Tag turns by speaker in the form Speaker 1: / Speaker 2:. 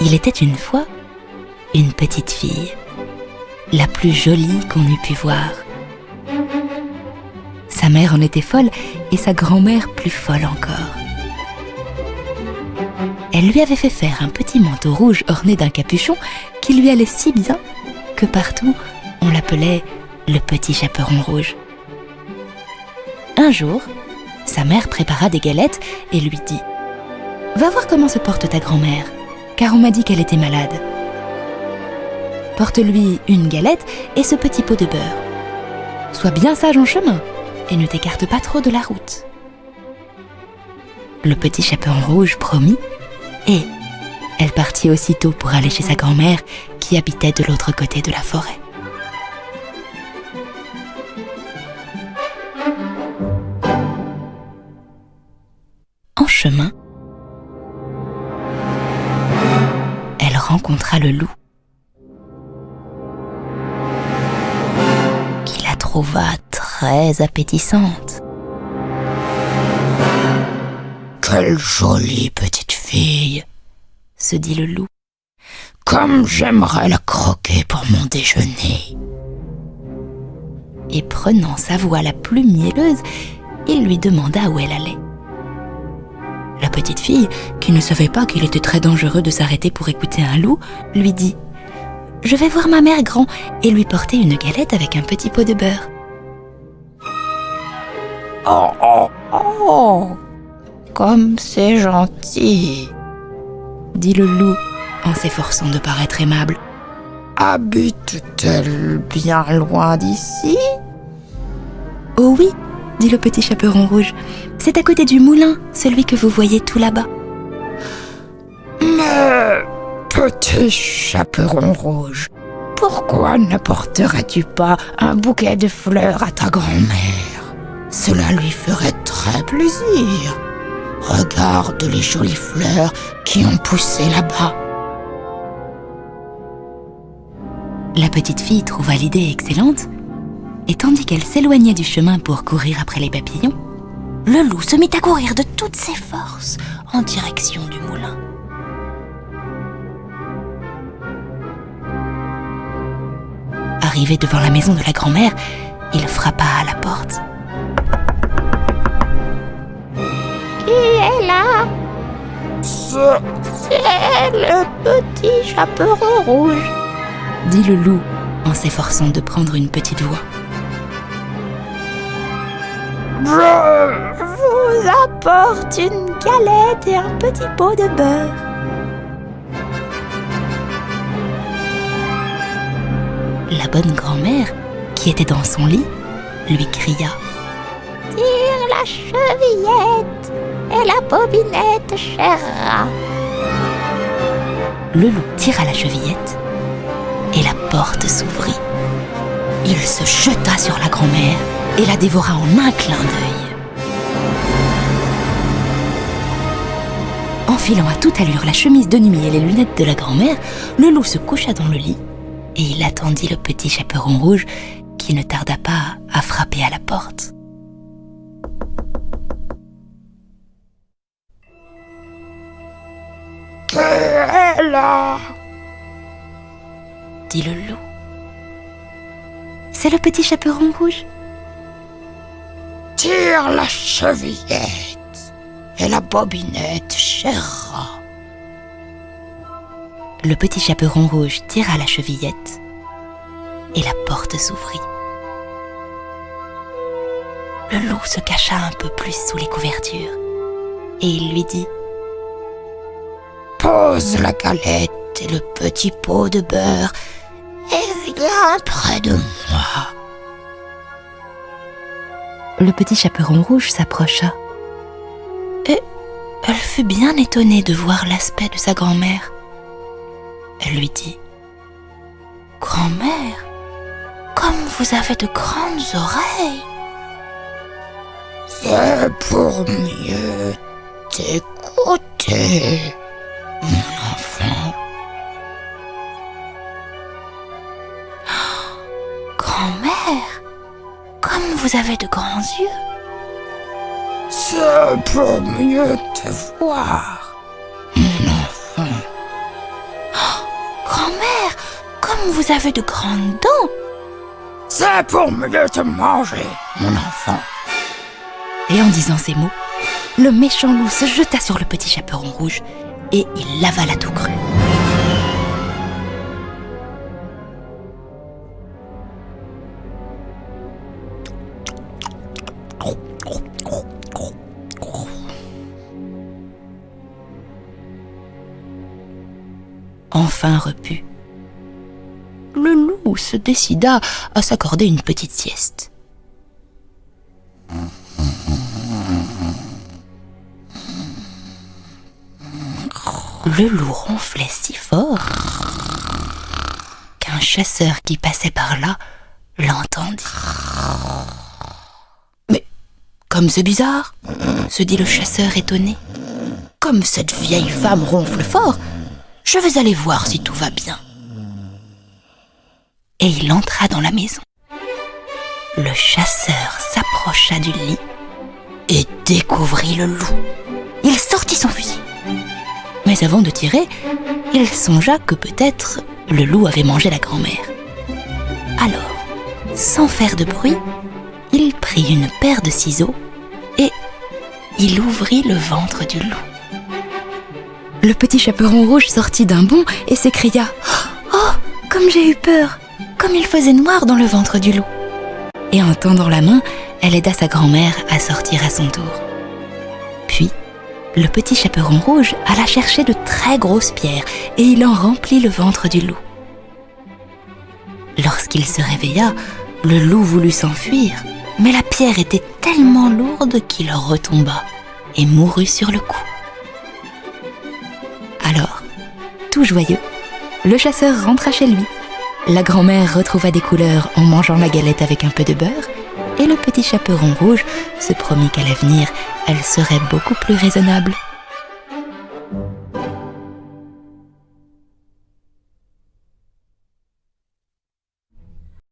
Speaker 1: Il était une fois une petite fille, la plus jolie qu'on eût pu voir. Sa mère en était folle et sa grand-mère plus folle encore. Elle lui avait fait faire un petit manteau rouge orné d'un capuchon qui lui allait si bien que partout on l'appelait le petit chaperon rouge. Un jour, sa mère prépara des galettes et lui dit « Va voir comment se porte ta grand-mère, car on m'a dit qu'elle était malade. Porte-lui une galette et ce petit pot de beurre. Sois bien sage en chemin et ne t'écarte pas trop de la route. » Le petit chaperon rouge promit et elle partit aussitôt pour aller chez sa grand-mère qui habitait de l'autre côté de la forêt. En chemin, elle rencontra le loup, qui la trouva très appétissante. « Quelle jolie petite fille !» se dit le loup. « Comme j'aimerais la croquer pour mon déjeuner !» Et prenant sa voix la plus mielleuse, il lui demanda où elle allait. La petite fille, qui ne savait pas qu'il était très dangereux de s'arrêter pour écouter un loup, lui dit « Je vais voir ma mère grand et lui porter une galette avec un petit pot de beurre. »« Oh, oh, oh, comme c'est gentil !» dit le loup en s'efforçant de paraître aimable. « Habite-t-elle bien loin d'ici ?»« Oh oui !» dit le petit chaperon rouge. « C'est à côté du moulin, celui que vous voyez tout là-bas. »« Mais, petit chaperon rouge, pourquoi n'apporterais-tu pas un bouquet de fleurs à ta grand-mère ? Cela lui ferait très plaisir. Regarde les jolies fleurs qui ont poussé là-bas. » La petite fille trouva l'idée excellente, et tandis qu'elle s'éloignait du chemin pour courir après les papillons, le loup se mit à courir de toutes ses forces en direction du moulin. Arrivé devant la maison de la grand-mère, il frappa à la porte. « Qui est là ? » « C'est le petit chaperon rouge, » dit le loup en s'efforçant de prendre une petite voix. « Je vous apporte une galette et un petit pot de beurre. » La bonne grand-mère, qui était dans son lit, lui cria « Tire la chevillette et la bobinette, cher rat. » Le loup tira la chevillette et la porte s'ouvrit. Il se jeta sur la grand-mère et la dévora en un clin d'œil. Enfilant à toute allure la chemise de nuit et les lunettes de la grand-mère, le loup se coucha dans le lit et il attendit le petit chaperon rouge qui ne tarda pas à frapper à la porte. « Qui est là ?» dit le loup. « C'est le petit chaperon rouge. »« Tire la chevillette et la bobinette, cher rat. » Le petit chaperon rouge tira la chevillette et la porte s'ouvrit. Le loup se cacha un peu plus sous les couvertures et il lui dit « Pose la galette et le petit pot de beurre et viens près de moi. » Le petit chaperon rouge s'approcha et elle fut bien étonnée de voir l'aspect de sa grand-mère. Elle lui dit « Grand-mère, comme vous avez de grandes oreilles. » « C'est pour mieux t'écouter, mon enfant. »« Grand-mère, comme vous avez de grands yeux. »« C'est pour mieux te voir, mon enfant. » vous avez de grandes dents.
Speaker 2: C'est pour mieux te manger, mon enfant.
Speaker 1: Et en disant ces mots, le méchant loup se jeta sur le petit chaperon rouge et il l'avala tout cru. Enfin repu, le loup se décida à s'accorder une petite sieste. Le loup ronflait si fort qu'un chasseur qui passait par là l'entendit. « Mais comme c'est bizarre !» se dit le chasseur étonné. « Comme cette vieille femme ronfle fort, je vais aller voir si tout va bien. » Et il entra dans la maison. Le chasseur s'approcha du lit et découvrit le loup. Il sortit son fusil. Mais avant de tirer, il songea que peut-être le loup avait mangé la grand-mère. Alors, sans faire de bruit, il prit une paire de ciseaux et il ouvrit le ventre du loup. Le petit chaperon rouge sortit d'un bond et s'écria « Oh, comme j'ai eu peur ! Comme il faisait noir dans le ventre du loup !» Et en tendant la main, elle aida sa grand-mère à sortir à son tour. Puis, le petit chaperon rouge alla chercher de très grosses pierres et il en remplit le ventre du loup. Lorsqu'il se réveilla, le loup voulut s'enfuir, mais la pierre était tellement lourde qu'il retomba et mourut sur le coup. Alors, tout joyeux, le chasseur rentra chez lui. La grand-mère retrouva des couleurs en mangeant la galette avec un peu de beurre et le petit chaperon rouge se promit qu'à l'avenir, elle serait beaucoup plus raisonnable.